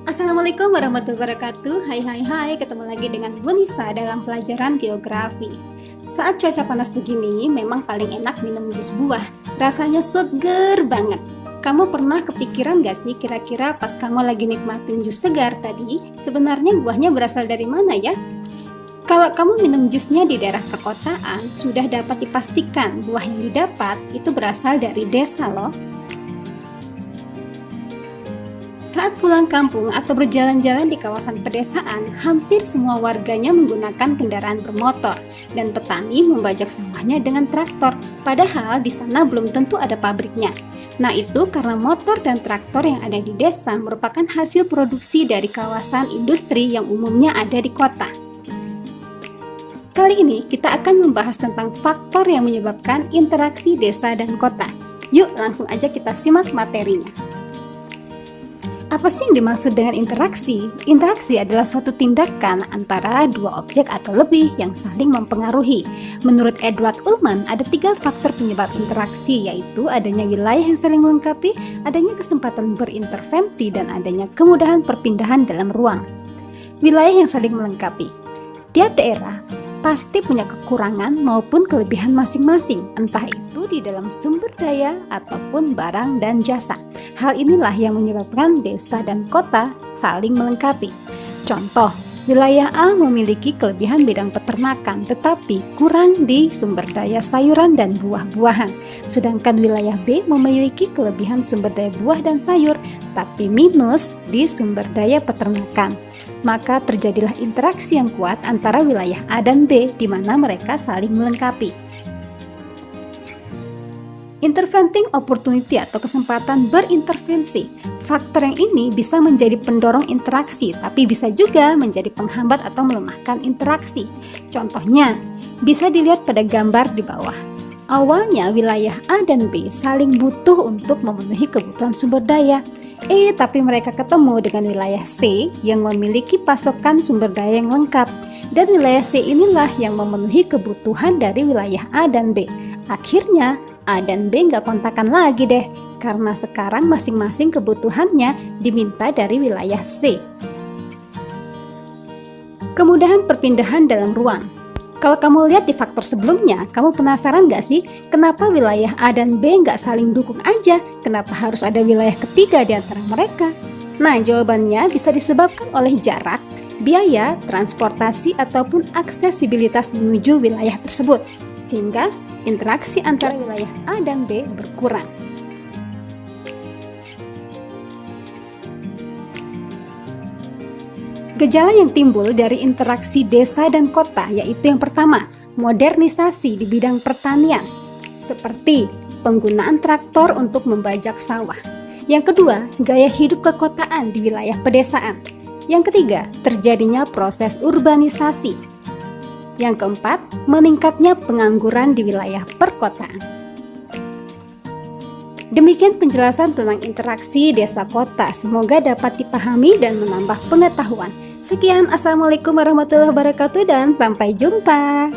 Assalamualaikum warahmatullahi wabarakatuh. Hai, ketemu lagi dengan Bu Nisa dalam pelajaran geografi. Saat cuaca panas begini, memang paling enak minum jus buah. Rasanya seger banget. Kamu pernah kepikiran gak sih kira-kira pas kamu lagi nikmatin jus segar tadi, sebenarnya buahnya berasal dari mana ya? Kalau kamu minum jusnya di daerah perkotaan, sudah dapat dipastikan buah yang didapat itu berasal dari desa loh. Saat pulang kampung atau berjalan-jalan di kawasan pedesaan, hampir semua warganya menggunakan kendaraan bermotor dan petani membajak sawahnya dengan traktor, padahal di sana belum tentu ada pabriknya. Nah, itu karena motor dan traktor yang ada di desa merupakan hasil produksi dari kawasan industri yang umumnya ada di kota. Kali ini kita akan membahas tentang faktor yang menyebabkan interaksi desa dan kota. Yuk, langsung aja kita simak materinya. Apa sih yang dimaksud dengan interaksi? Interaksi adalah suatu tindakan antara dua objek atau lebih yang saling mempengaruhi. Menurut Edward Ullman, ada 3 faktor penyebab interaksi, yaitu adanya wilayah yang saling melengkapi, adanya kesempatan berintervensi, dan adanya kemudahan perpindahan dalam ruang. Wilayah yang saling melengkapi. Tiap daerah pasti punya kekurangan maupun kelebihan masing-masing, entah itu di dalam sumber daya ataupun barang dan jasa. Hal inilah yang menyebabkan desa dan kota saling melengkapi. Contoh, wilayah A memiliki kelebihan bidang peternakan tetapi kurang di sumber daya sayuran dan buah-buahan. Sedangkan wilayah B memiliki kelebihan sumber daya buah dan sayur tapi minus di sumber daya peternakan. Maka terjadilah interaksi yang kuat antara wilayah A dan B di mana mereka saling melengkapi. Interventing opportunity atau kesempatan berintervensi. Faktor yang ini bisa menjadi pendorong interaksi, tapi bisa juga menjadi penghambat atau melemahkan interaksi. Contohnya, bisa dilihat pada gambar di bawah. Awalnya wilayah A dan B saling butuh untuk memenuhi kebutuhan sumber daya. Tapi mereka ketemu dengan wilayah C yang memiliki pasokan sumber daya yang lengkap. Dan wilayah C inilah yang memenuhi kebutuhan dari wilayah A dan B. Akhirnya, A dan B nggak kontakan lagi deh, karena sekarang masing-masing kebutuhannya diminta dari wilayah C. Kemudahan perpindahan dalam ruang. Kalau kamu lihat di faktor sebelumnya, kamu penasaran nggak sih kenapa wilayah A dan B nggak saling dukung aja? Kenapa harus ada wilayah ketiga di antara mereka? Nah, jawabannya bisa disebabkan oleh jarak, biaya, transportasi, ataupun aksesibilitas menuju wilayah tersebut. Sehingga interaksi antara wilayah A dan B berkurang. Gejala yang timbul dari interaksi desa dan kota yaitu yang pertama, modernisasi di bidang pertanian, seperti penggunaan traktor untuk membajak sawah. Yang kedua, gaya hidup kekotaan di wilayah pedesaan. Yang ketiga, terjadinya proses urbanisasi. Yang keempat, meningkatnya pengangguran di wilayah perkotaan. Demikian penjelasan tentang interaksi desa kota. Semoga dapat dipahami dan menambah pengetahuan. Sekian, Assalamualaikum warahmatullahi wabarakatuh dan sampai jumpa.